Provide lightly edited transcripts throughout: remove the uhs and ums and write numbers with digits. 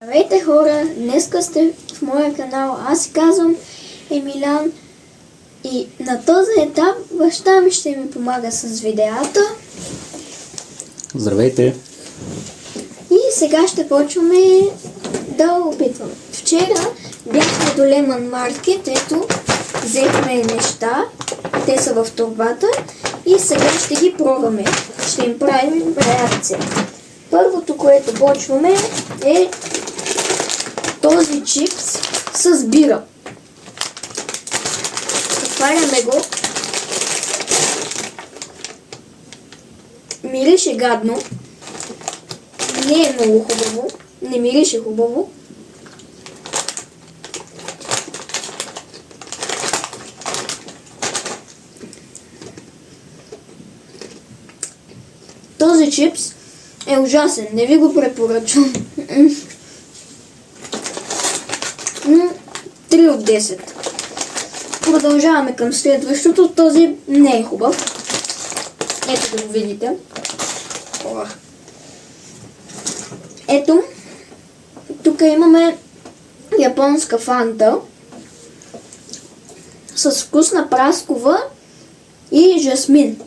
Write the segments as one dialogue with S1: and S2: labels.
S1: Здравейте хора, днеска сте в моя канал. Аз се казвам Емилян и на този етап баща ми ще ми помага с видеята.
S2: Здравейте!
S1: И сега ще почваме да опитваме. Вчера бяхме до Лемън Маркет, ето, взехме неща, те са в торбата и сега ще ги пробваме. Ще им правим реакция. Първото, което почваме е този чипс с бира. Отваряме го. Мирише гадно. Не е много хубаво. Не мирише хубаво. Този чипс е ужасен. Не ви го препоръчвам. 3 от 10. Продължаваме към следващото. Този не е хубав. Ето да го видите. Ето. Тук имаме японска фанта с вкус на праскова и жасмин.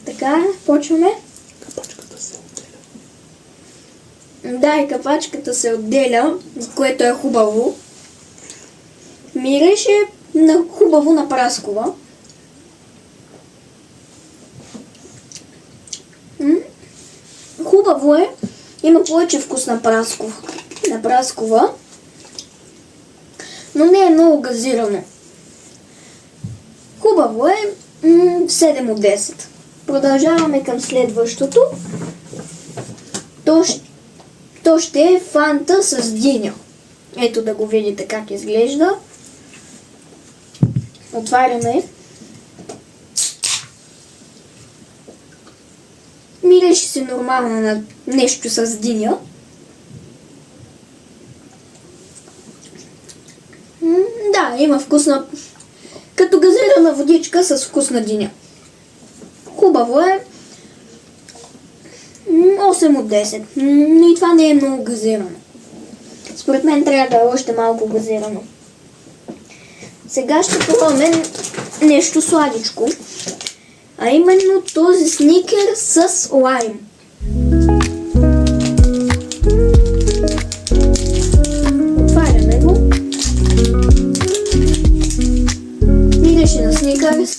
S1: Така, почваме.
S2: Капачката се отделя.
S1: Да, и капачката се отделя, което е хубаво. Миреше хубаво на праскова. Хубаво е. Има повече вкус на праскова. Но не е много газирано. Хубаво е. 7 от 10. Продължаваме към следващото. То ще е фанта с диня. Ето да го видите как изглежда. Отваряме. Миреше се нормално на нещо с диня. Да, има вкус на... като газирана водичка с вкус на диня. Хубаво е. 8 от 10. Но и това не е много газирано. Според мен трябва да е още малко газирано. Сега ще пробваме нещо сладичко. А именно този сникер с лайм. Отваряме го. Миреше на сникерс.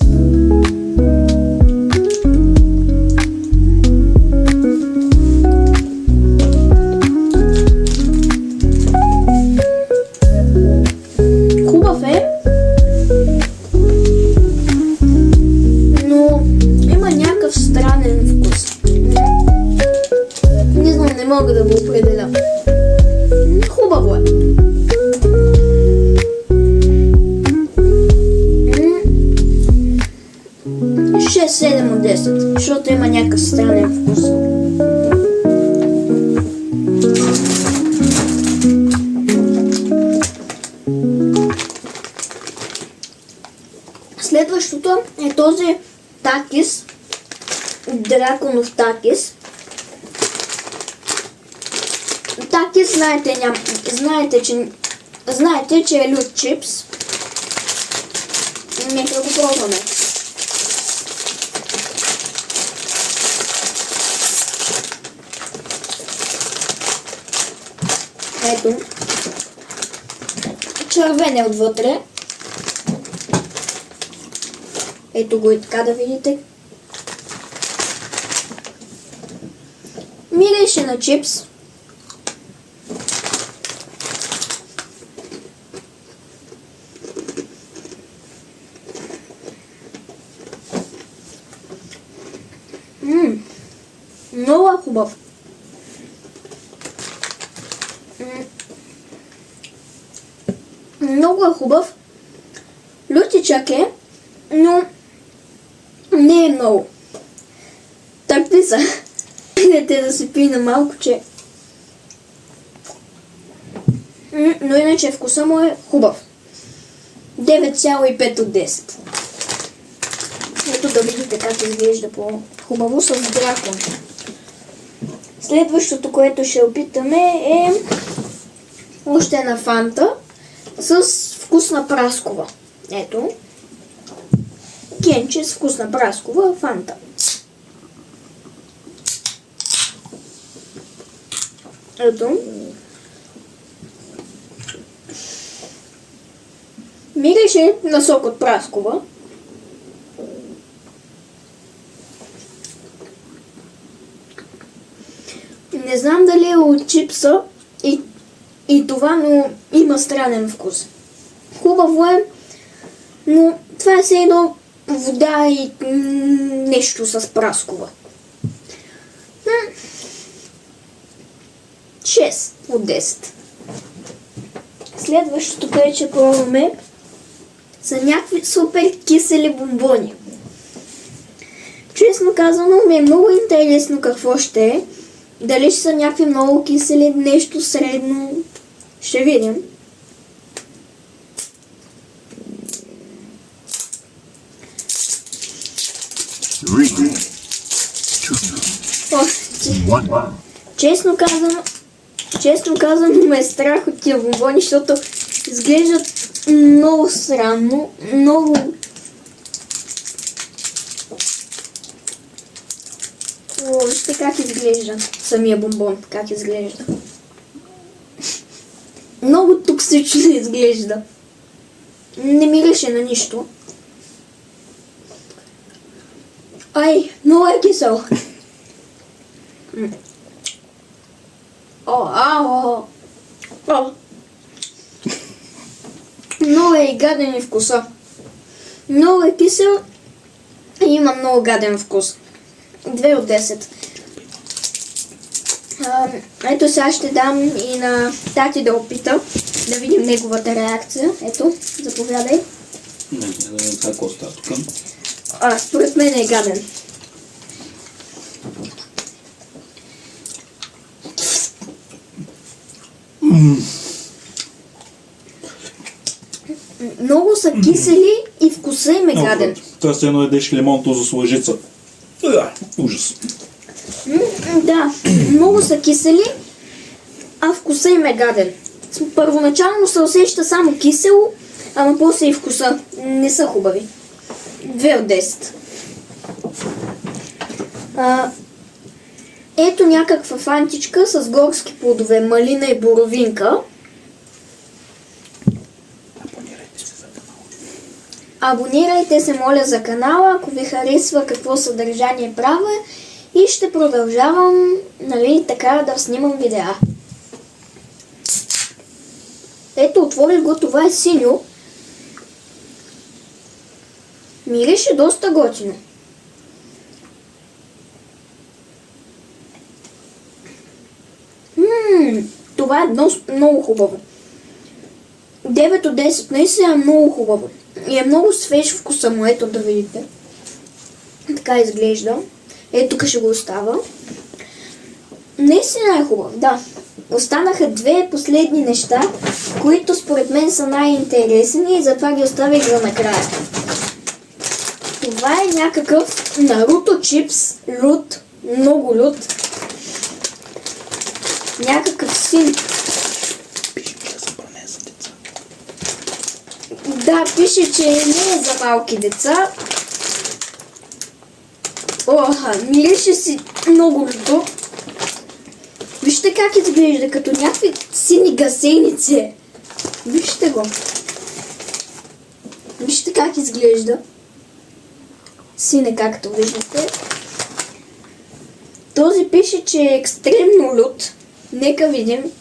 S1: Странен вкус. Не знам, не мога да го определя. Хубаво е. Шест, 7 от 10, защото има някакъв странен вкус. Следващото е този такис. Драконов такис. Такис, знаете, че е лют чипс. Нека го пробваме. Ето. Червен е отвътре. Ето го и така да видите. Миреше на чипс. Много е хубав. Много е хубав. Лютичък е, но не е много. Такви са. Те да се пие на малко, че... Но иначе вкуса му е хубав. 9,5 от 10. Ето да видите как изглежда по-хубаво с дракон. Следващото, което ще опитаме е още една фанта с вкусна праскова. Ето. Кенче с вкусна праскова фанта. Ето. Мирише на сок от праскова. Не знам дали е от чипса и това, но има странен вкус. Хубаво е, но това е все едно вода и нещо с праскова. 6 от 10. Следващото, което ще пробваме, са някакви супер кисели бомбони. Честно казано, ми е много интересно какво ще е. Дали ще са някакви много кисели, нещо средно. Ще видим. Честно казано ме е страх от тия бомбони, защото изглеждат много странно, много... Вижте как изглежда самия бомбон, как изглежда. Много токсично изглежда. Не мирише на нищо. Ай, много е кисел. Много е гаден и вкуса. Много е кисел и има много гаден вкус. 2 от 10. Ето сега ще дам и на тати да опита, да видим неговата реакция. Ето, заповядай.
S2: Не, какво става тук?
S1: Според мен е гаден. Много са кисели и вкуса им е гаден.
S2: Това се едно едеш лимонто за лъжица. Ужас.
S1: Да, много са кисели, а вкуса им е гаден. Първоначално се усеща само кисело, ама после и вкуса не са хубави. 2 от 10. Ето някаква фантичка с горски плодове, малина и боровинка. Абонирайте се, моля, за канала, ако ви харесва какво съдържание правя и ще продължавам, нали, така да снимам видеа. Ето, отворих го, това е синьо. Мирише доста готино. Това е много хубаво. 9 от 10, наистина е много хубаво. И е много свеж вкуса му, ето да видите. Така изглежда. Ето тук ще го остава. Наистина е хубав, да. Останаха две последни неща, които според мен са най-интересни и затова ги оставих за накрая. Това е някакъв Наруто чипс, лут, много лут. Някакъв син. Да, пише, че не е за малки деца. Мирише си много люто. Вижте как изглежда, като някакви сини гасеници. Вижте го. Вижте как изглежда. Сине, както виждате. Този пише, че е екстремно лют. Нека видим.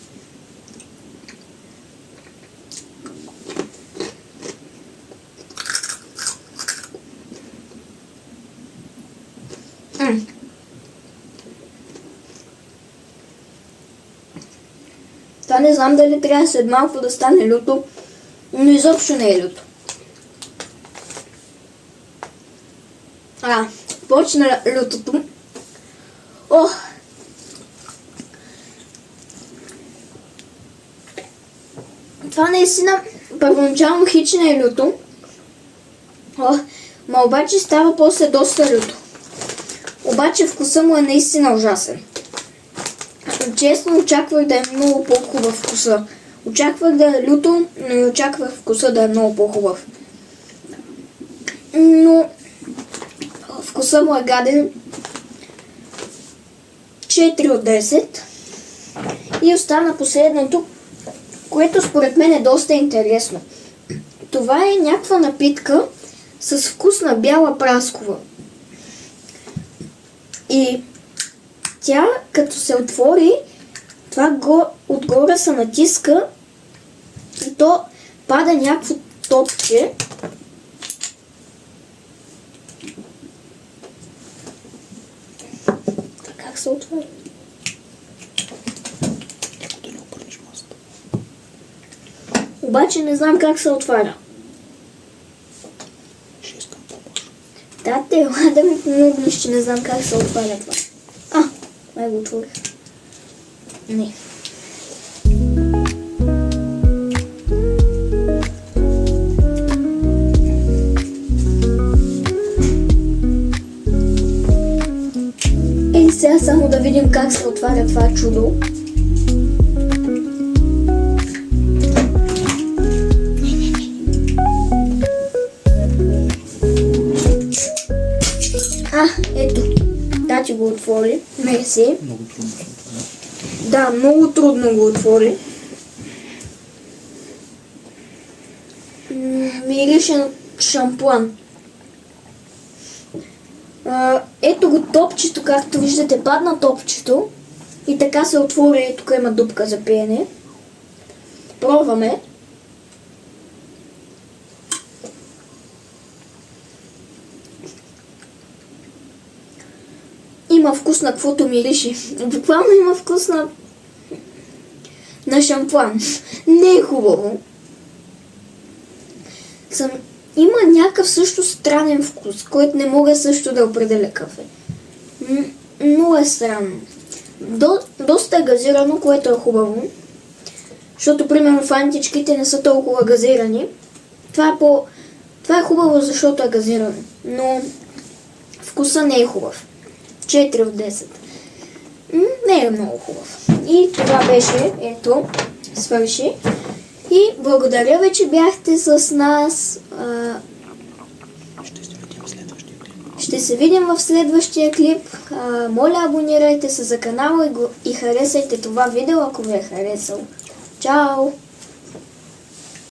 S1: Това не знам дали трябва след малко да стане люто, но изобщо не е люто. Почна лютото. Това наистина първоначално хич не е люто. Ма обаче става после доста люто. Обаче вкуса му е наистина ужасен. Честно очаквах да е много по-хубав вкуса. Очаквах да е люто, но и очаквах вкуса да е много по-хубав. Но вкуса му е гаден. 4 от 10. И остана последното, което според мен е доста интересно. Това е някаква напитка с вкус на бяла праскова. И тя, като се отвори, това отгоре се натиска и то пада някакво топче. Как се отвори?
S2: Да не обърнеш масата.
S1: Обаче не знам как се отваря.
S2: Ще искам помощ.
S1: Да, те, да ми помогнеш, че не знам как се отваря това. Май го отворих. Не. И сега само да видим как се отваря това чудо. Ето. Тати го отвори. Мерси.
S2: Много трудно се отваря.
S1: Да, много трудно го отвори. Мирише на шампуан. Ето го топчето, както виждате, падна топчето. И така се отвори, тук има дупка за пиене. Пробваме. Има вкус на каквото мирише. Буквално има вкус на шампуан. Не е хубаво. Има някакъв също странен вкус, който не мога също да определя кафе. Много е странно. Доста е газирано, което е хубаво. Защото, примерно, фантичките не са толкова газирани. Това е хубаво, защото е газирано. Но вкуса не е хубав. 4 от 10. Не е много хубав. И това беше, ето, свърши. И благодаря ви, че бяхте с нас. Ще се видим в следващия клип. Моля, абонирайте се за канала и харесайте това видео, ако ви е харесало. Чао!